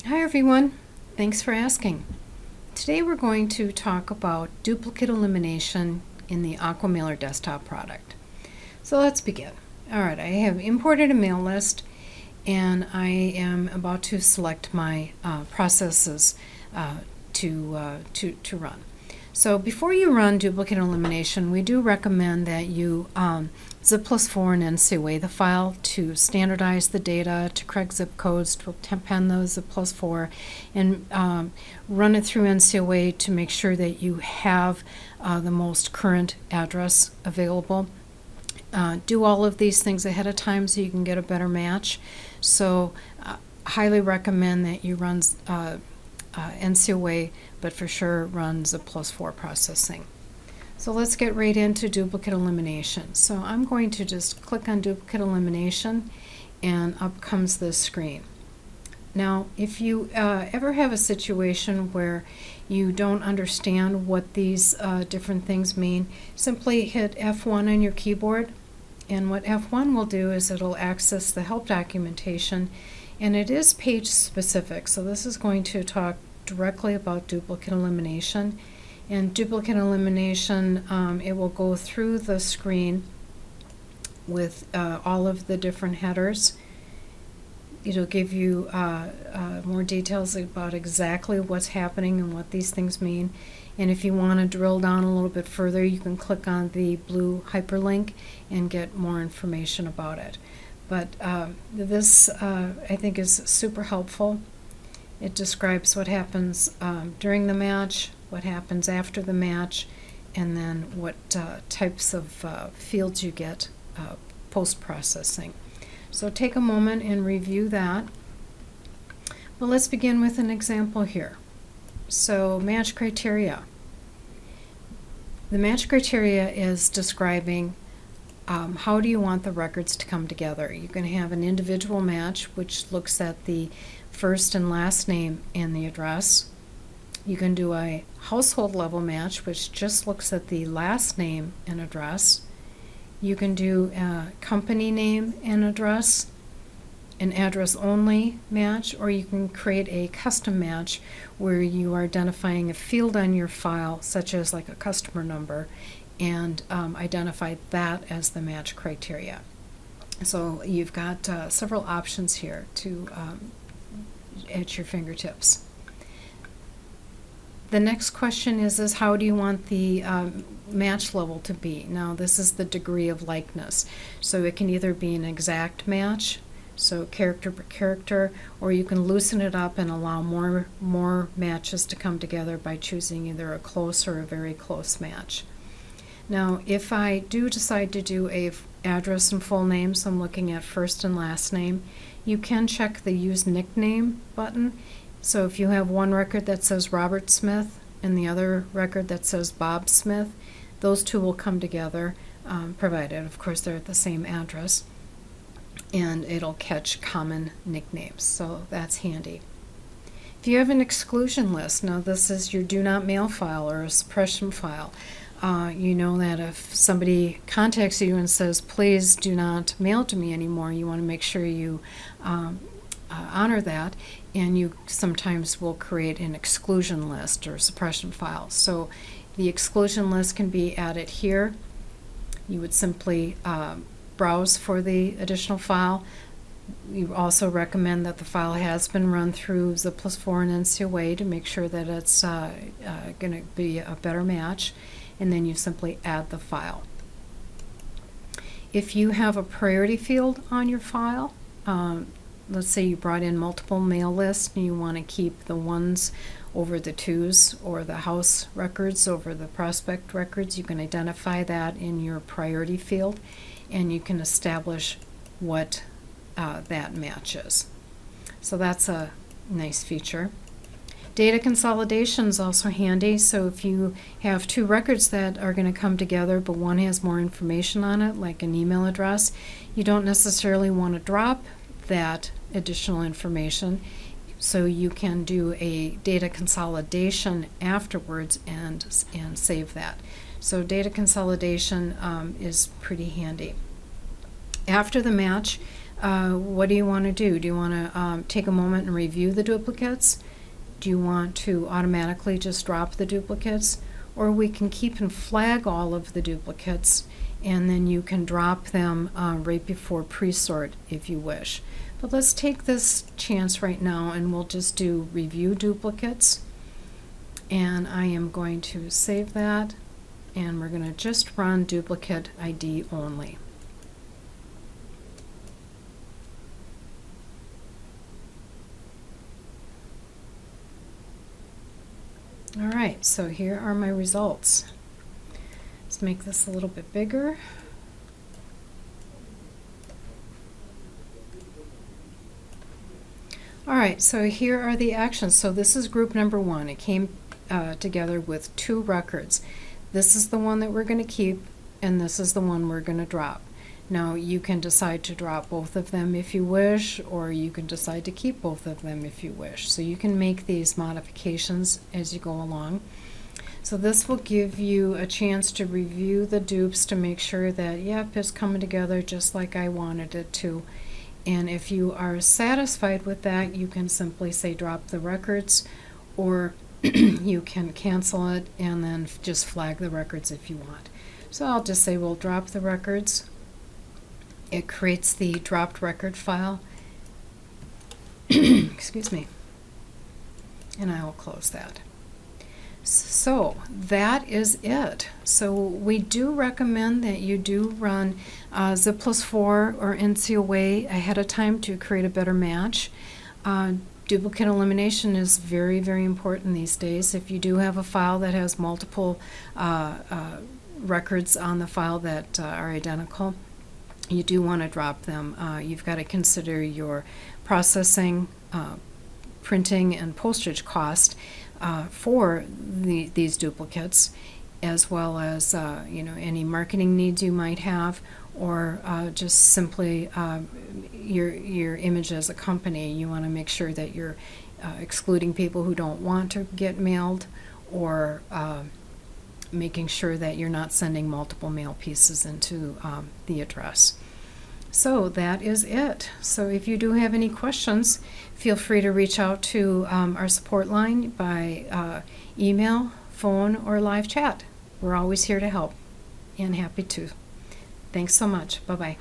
Hi everyone, thanks for asking. Today we're going to talk about duplicate elimination in the A-Qua Mailer desktop product. So let's begin. Alright, I have imported a mail list and I am about to select my processes to run. So before you run duplicate elimination, we do recommend that you zip+4 and NCOA the file to standardize the data, to correct zip codes, to append those zip+4, and run it through NCOA to make sure that you have the most current address available. Do all of these things ahead of time so you can get a better match. So highly recommend that you run NCOA, but for sure run zip+4 processing. So let's get right into duplicate elimination. So I'm going to just click on duplicate elimination and up comes this screen. Now if you ever have a situation where you don't understand what these different things mean, simply hit F1 on your keyboard, and what F1 will do is it'll access the help documentation, and it is page specific. So this is going to talk directly about duplicate elimination. And duplicate elimination, it will go through the screen with all of the different headers. It'll give you more details about exactly what's happening and what these things mean. And if you want to drill down a little bit further, you can click on the blue hyperlink and get more information about it. But this, I think, is super helpful. It describes what happens during the match, what happens after the match, and then what types of fields you get post-processing. So take a moment and review that. Well, let's begin with an example here. So match criteria. The match criteria is describing how do you want the records to come together. You can have an individual match, which looks at the first and last name and the address. You can do a household level match, which just looks at the last name and address. You can do a company name and address, an address only match, or you can create a custom match where you are identifying a field on your file, such as like a customer number, and identify that as the match criteria. So you've got several options here to at your fingertips. The next question is how do you want the match level to be? Now this is the degree of likeness. So it can either be an exact match, so character per character, or you can loosen it up and allow more matches to come together by choosing either a close or a very close match. Now if I do decide to do a address and full name, so I'm looking at first and last name, you can check the use nickname button. So if you have one record that says Robert Smith and the other record that says Bob Smith, those two will come together, provided of course they're at the same address, and it'll catch common nicknames, so that's handy. If you have an exclusion list, now this is your do not mail file or a suppression file. You know that if somebody contacts you and says please do not mail to me anymore, you want to make sure you honor that, and you sometimes will create an exclusion list or suppression file. So the exclusion list can be added here. You would simply browse for the additional file. We also recommend that the file has been run through zip+4 and NCOA to make sure that it's going to be a better match, and then you simply add the file. If you have a priority field on your file, let's say you brought in multiple mail lists and you want to keep the ones over the twos or the house records over the prospect records, you can identify that in your priority field, and you can establish what that matches. So that's a nice feature. Data consolidation is also handy. So if you have two records that are going to come together but one has more information on it, like an email address, you don't necessarily want to drop that additional information, so you can do a data consolidation afterwards and save that. So data consolidation is pretty handy. After the match, what do you want to do? Do you want to take a moment and review the duplicates? Do you want to automatically just drop the duplicates? Or we can keep and flag all of the duplicates, and then you can drop them right before pre-sort if you wish. But let's take this chance right now and we'll just do review duplicates. And I am going to save that, and we're going to just run duplicate ID only. All right, so here are my results. Let's make this a little bit bigger. All right, so here are the actions. So this is group number 1. It came together with 2 records. This is the one that we're going to keep, and this is the one we're going to drop. Now you can decide to drop both of them if you wish, or you can decide to keep both of them if you wish. So you can make these modifications as you go along. So this will give you a chance to review the dupes to make sure that, yep, it's coming together just like I wanted it to. And if you are satisfied with that, you can simply say drop the records, or you can cancel it and then just flag the records if you want. So I'll just say we'll drop the records. It creates the dropped record file. Excuse me. And I will close that. So that is it. So we do recommend that you do run Zip+4 or NCOA ahead of time to create a better match. Duplicate elimination is very, very important these days. If you do have a file that has multiple records on the file that are identical, you do want to drop them. You've got to consider your processing, printing, and postage cost for these duplicates, as well as any marketing needs you might have, or just simply your image as a company. You want to make sure that you're excluding people who don't want to get mailed, or making sure that you're not sending multiple mail pieces into the address. So that is it. So if you do have any questions, feel free to reach out to our support line by email, phone, or live chat. We're always here to help, and happy to. Thanks so much. Bye-bye.